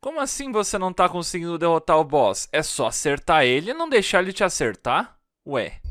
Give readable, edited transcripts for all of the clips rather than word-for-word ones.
Como assim você não tá conseguindo derrotar o boss? É só acertar ele e não deixar ele te acertar? Ué.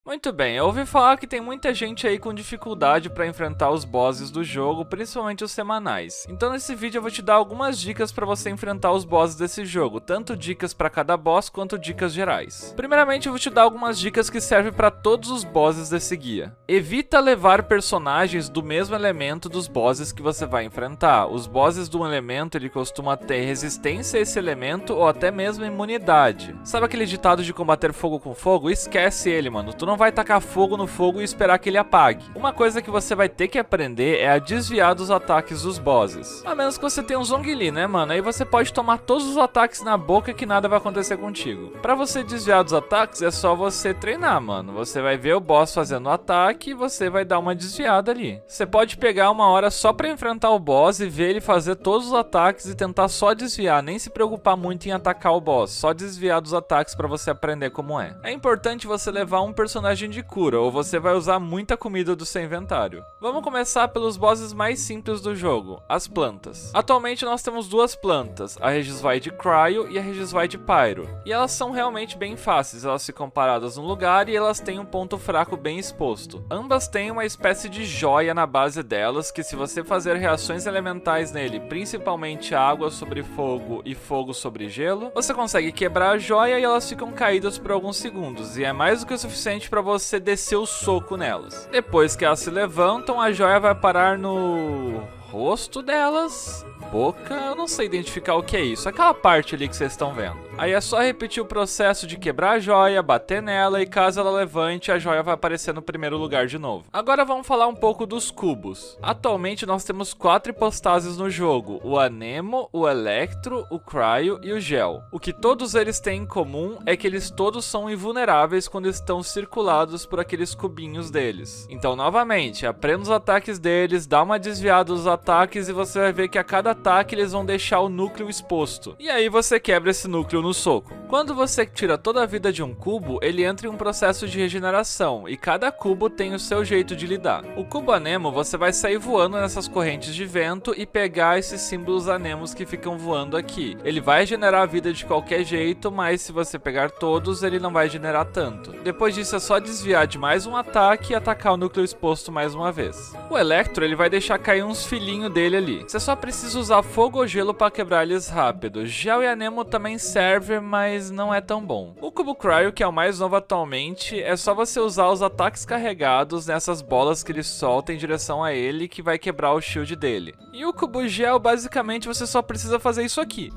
Muito bem, eu ouvi falar que tem muita gente aí com dificuldade para enfrentar os bosses do jogo, principalmente os semanais. Então nesse vídeo eu vou te dar algumas dicas para você enfrentar os bosses desse jogo, tanto dicas para cada boss quanto dicas gerais. Primeiramente eu vou te dar algumas dicas que servem para todos os bosses desse guia. Evita levar personagens do mesmo elemento dos bosses que você vai enfrentar. Os bosses do elemento ele costuma ter resistência a esse elemento ou até mesmo imunidade. Sabe aquele ditado de combater fogo com fogo? Esquece ele, mano. Tu não vai tacar fogo no fogo e esperar que ele apague. Uma coisa que você vai ter que aprender é a desviar dos ataques dos bosses. A menos que você tenha um Zhongli, né, mano? Aí você pode tomar todos os ataques na boca que nada vai acontecer contigo. Pra você desviar dos ataques é só você treinar, mano. Você vai ver o boss fazendo o ataque e você vai dar uma desviada ali. Você pode pegar uma hora só pra enfrentar o boss e ver ele fazer todos os ataques e tentar só desviar, nem se preocupar muito em atacar o boss, só desviar dos ataques pra você aprender como é. É importante você levar um personagem de cura, ou você vai usar muita comida do seu inventário. Vamos começar pelos bosses mais simples do jogo, as plantas. Atualmente nós temos duas plantas, a Regisvide Cryo e a Regisvide Pyro. E elas são realmente bem fáceis, elas ficam paradas no lugar e elas têm um ponto fraco bem exposto. Ambas têm uma espécie de joia na base delas, que se você fazer reações elementais nele, principalmente água sobre fogo e fogo sobre gelo, você consegue quebrar a joia e elas ficam caídas por alguns segundos, e é mais do que o suficiente para você descer o soco nelas. Depois que elas se levantam, a joia vai parar no rosto delas, boca, eu não sei identificar o que é isso, aquela parte ali que vocês estão vendo. Aí é só repetir o processo de quebrar a joia, bater nela e caso ela levante, a joia vai aparecer no primeiro lugar de novo. Agora vamos falar um pouco dos cubos. Atualmente nós temos 4 hipostáses no jogo, o Anemo, o Electro, o Cryo e o Gel. O que todos eles têm em comum é que eles todos são invulneráveis quando estão circulados por aqueles cubinhos deles. Então novamente, aprenda os ataques deles, dá uma desviada dos ataques e você vai ver que a cada ataque eles vão deixar o núcleo exposto. E aí você quebra esse núcleo no soco. Quando você tira toda a vida de um cubo, ele entra em um processo de regeneração e cada cubo tem o seu jeito de lidar. O cubo Anemo você vai sair voando nessas correntes de vento e pegar esses símbolos Anemos que ficam voando aqui. Ele vai generar a vida de qualquer jeito, mas se você pegar todos, ele não vai generar tanto. Depois disso é só desviar de mais um ataque e atacar o núcleo exposto mais uma vez. O Electro ele vai deixar cair uns filhinhos dele ali. Você só precisa usar fogo ou gelo para quebrar eles rápido. Gel e Anemo também servem, mas não é tão bom. O cubo Cryo, que é o mais novo atualmente, é só você usar os ataques carregados nessas bolas que ele solta em direção a ele que vai quebrar o shield dele. E o cubo Gel, basicamente, você só precisa fazer isso aqui.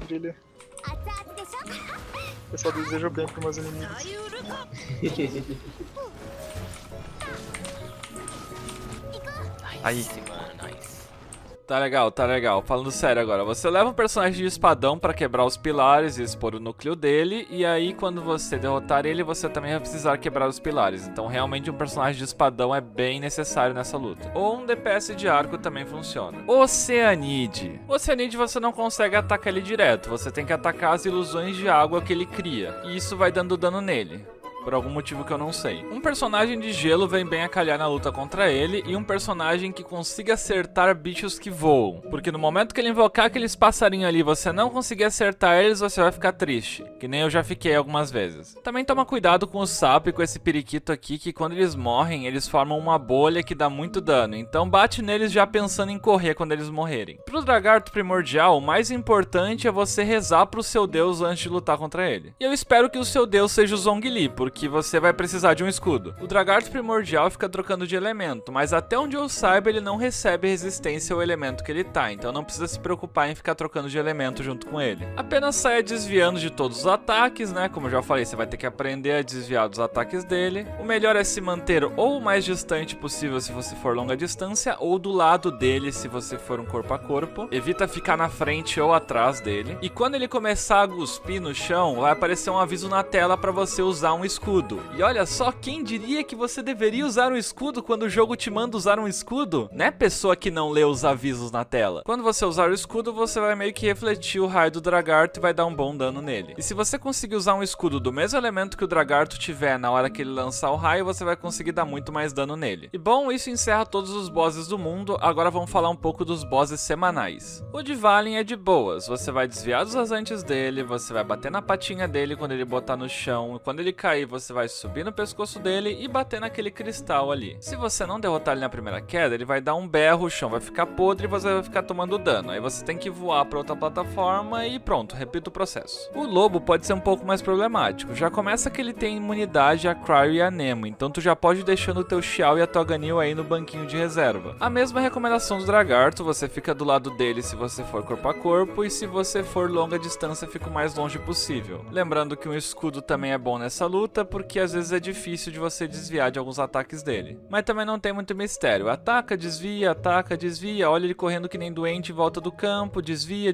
Brilha. Eu só desejo bem para meus inimigos. Aí. Tá legal. Falando sério agora, você leva um personagem de espadão pra quebrar os pilares e expor o núcleo dele, e aí quando você derrotar ele, você também vai precisar quebrar os pilares. Então realmente um personagem de espadão é bem necessário nessa luta. Ou um DPS de arco também funciona. Oceanide. Oceanide você não consegue atacar ele direto, você tem que atacar as ilusões de água que ele cria, e isso vai dando dano nele. Por algum motivo que eu não sei. Um personagem de gelo vem bem a calhar na luta contra ele e um personagem que consiga acertar bichos que voam. Porque no momento que ele invocar aqueles passarinhos ali e você não conseguir acertar eles, você vai ficar triste. Que nem eu já fiquei algumas vezes. Também toma cuidado com o sapo e com esse periquito aqui, que quando eles morrem, eles formam uma bolha que dá muito dano. Então bate neles já pensando em correr quando eles morrerem. Pro Dragarto Primordial, o mais importante é você rezar pro seu deus antes de lutar contra ele. E eu espero que o seu deus seja o Zhongli, porque você vai precisar de um escudo. O Dragarto Primordial fica trocando de elemento, mas até onde eu saiba ele não recebe resistência ao elemento que ele tá, então não precisa se preocupar em ficar trocando de elemento junto com ele. Apenas saia desviando de todos os ataques, né? Como eu já falei, você vai ter que aprender a desviar dos ataques dele. O melhor é se manter ou o mais distante possível se você for longa distância, ou do lado dele se você for um corpo a corpo. Evita ficar na frente ou atrás dele. E quando ele começar a cuspir no chão, vai aparecer um aviso na tela para você usar um escudo escudo. E olha só, quem diria que você deveria usar um escudo quando o jogo te manda usar um escudo? Né, pessoa que não lê os avisos na tela? Quando você usar o escudo, você vai meio que refletir o raio do Dragarto e vai dar um bom dano nele. E se você conseguir usar um escudo do mesmo elemento que o Dragarto tiver na hora que ele lançar o raio, você vai conseguir dar muito mais dano nele. E bom, isso encerra todos os bosses do mundo. Agora vamos falar um pouco dos bosses semanais. O de Valen é de boas, você vai desviar dos rasantes dele, você vai bater na patinha dele quando ele botar no chão, e quando ele cair você vai subir no pescoço dele e bater naquele cristal ali. Se você não derrotar ele na primeira queda, ele vai dar um berro, o chão vai ficar podre e você vai ficar tomando dano. Aí você tem que voar para outra plataforma e pronto, repita o processo. O lobo pode ser um pouco mais problemático, já começa que ele tem imunidade a Cryo e a Nemo, então tu já pode ir deixando o teu Xiao e a tua Ganil aí no banquinho de reserva. A mesma recomendação do Dragarto, você fica do lado dele se você for corpo a corpo e se você for longa distância fica o mais longe possível. Lembrando que um escudo também é bom nessa luta porque às vezes é difícil de você desviar de alguns ataques dele. Mas também não tem muito mistério, ataca, desvia, olha ele correndo que nem doente em volta do campo, desvia,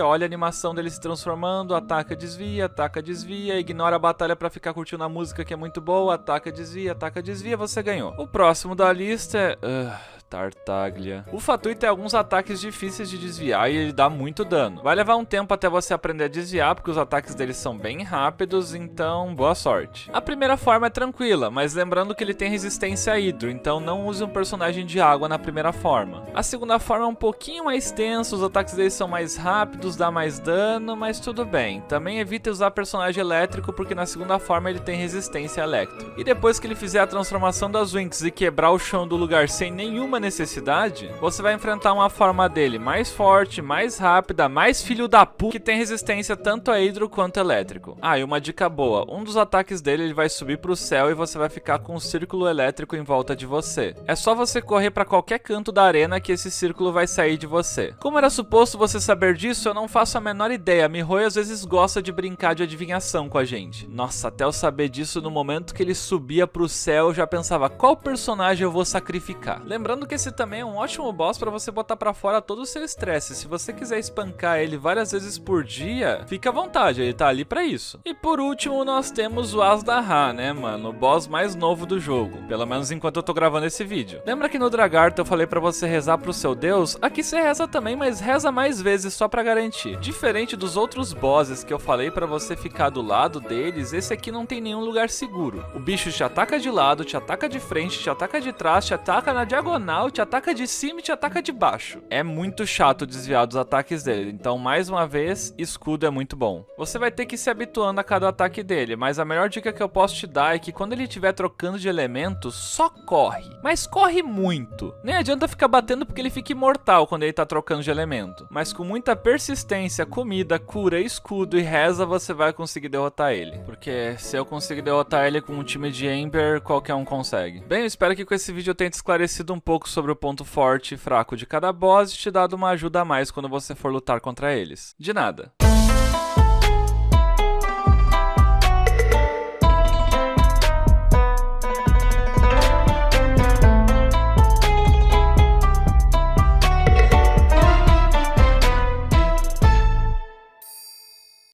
olha a animação dele se transformando, ataca, desvia, ignora a batalha pra ficar curtindo a música que é muito boa, ataca, desvia, você ganhou. O próximo da lista é... Tartaglia. O Fatui tem alguns ataques difíceis de desviar e ele dá muito dano. Vai levar um tempo até você aprender a desviar, porque os ataques dele são bem rápidos, então boa sorte. A primeira forma é tranquila, mas lembrando que ele tem resistência a hidro, então não use um personagem de água na primeira forma. A segunda forma é um pouquinho mais tensa, os ataques dele são mais rápidos, dá mais dano, mas tudo bem. Também evite usar personagem elétrico, porque na segunda forma ele tem resistência a electro. E depois que ele fizer a transformação das Winx e quebrar o chão do lugar sem nenhuma necessidade, você vai enfrentar uma forma dele mais forte, mais rápida, mais filho da puta, que tem resistência tanto a hidro quanto elétrico. Ah, e uma dica boa, um dos ataques dele ele vai subir pro céu e você vai ficar com um círculo elétrico em volta de você. É só você correr pra qualquer canto da arena que esse círculo vai sair de você. Como era suposto você saber disso, eu não faço a menor ideia. Mihoi às vezes gosta de brincar de adivinhação com a gente. Nossa, até eu saber disso, no momento que ele subia pro céu, eu já pensava qual personagem eu vou sacrificar. Lembrando que esse também é um ótimo boss para você botar para fora todo o seu estresse. Se você quiser espancar ele várias vezes por dia, fica à vontade, ele tá ali para isso. E por último nós temos o Azdaha, né mano, o boss mais novo do jogo, pelo menos enquanto eu tô gravando esse vídeo. Lembra que no Dragarto eu falei para você rezar pro seu deus? Aqui você reza também, mas reza mais vezes só para garantir. Diferente dos outros bosses que eu falei para você ficar do lado deles, esse aqui não tem nenhum lugar seguro. O bicho te ataca de lado, te ataca de frente, te ataca de trás, te ataca na diagonal, te ataca de cima e te ataca de baixo. É muito chato desviar dos ataques dele, então mais uma vez, escudo é muito bom. Você vai ter que ir se habituando a cada ataque dele, mas a melhor dica que eu posso te dar é que quando ele estiver trocando de elementos, só corre. Mas corre muito. Nem adianta ficar batendo porque ele fica imortal quando ele tá trocando de elemento. Mas com muita persistência, comida, cura, escudo e reza, você vai conseguir derrotar ele. Porque se eu conseguir derrotar ele com um time de Ember, qualquer um consegue. Bem, eu espero que com esse vídeo eu tenha te esclarecido um pouco sobre o ponto forte e fraco de cada boss e te dado uma ajuda a mais quando você for lutar contra eles. De nada.